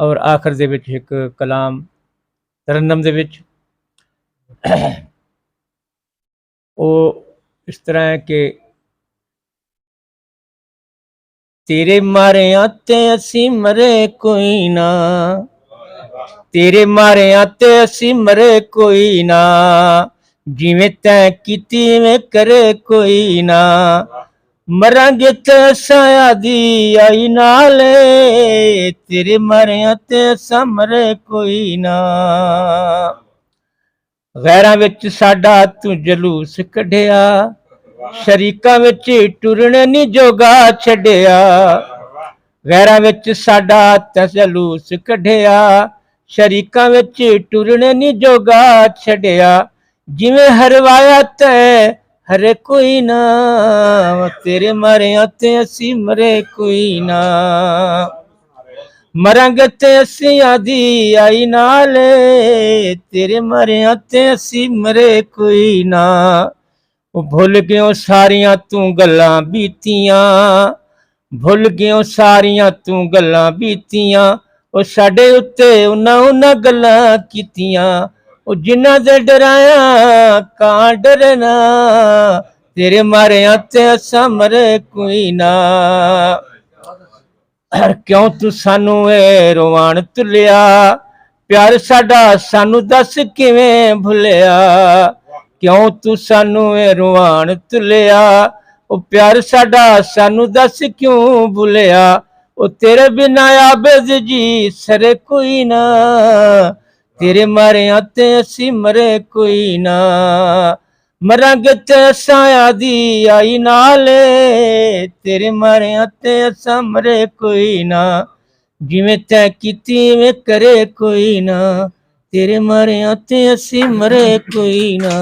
और आखिर दे विच एक कलाम तरन्नम दे विच वो इस तरह है कि तेरे मारिया ते असी मरे कोई ना, तेरे मारिया ते असी मरे कोई ना, जिवें तैं कीती में करे कोई ना, मरांगे ते साया दी आई नाले, तेरे मारिया ते असा मरे कोई ना। गैरां विच साडा तू जलूस कढिया, शरीकां विच टुरन नी जोगा छड्डिया, गैरां विच साडा तैं जलूस कढिया, शरीकां विच टुरन नी जोगा छड्डिया, जिवें हरवाया तैं हरे कोई ना, तेरे मारिया ते असी मरे कोई ना, मरांगे ते असी आदी आई नाले, तेरे मारिया ते असी मरे कोई ना। भुल गयो सारियां तू गल्लां बीतियां, भुल गयो सारियां तू गल्लां बीतियां, ओ साडे उत्ते उन्हां गल्लां कीतियां, ओ जिन्हां दे डराया कां डरना, तेरे मारिया ते असा मरे कोई ना। क्यों तू सानू ए रोवान तुलिया, प्यार साडा सानू दस किवें भुलिया, क्यों तू सानू ए रोवान तुलिया, ओ प्यार साडा सानू दस क्यों भुलिया, ओ तेरे बिना आबद जी सरे कोई ना, तेरे मारिया ते असी मरे कोई ना, मरांगे ते साया दी आई नाले, तेरे मारिया ते असा मरे कोई ना, जिवें तैं कीती में करे कोई ना, तेरे मारिया ते असी मरे कोई ना।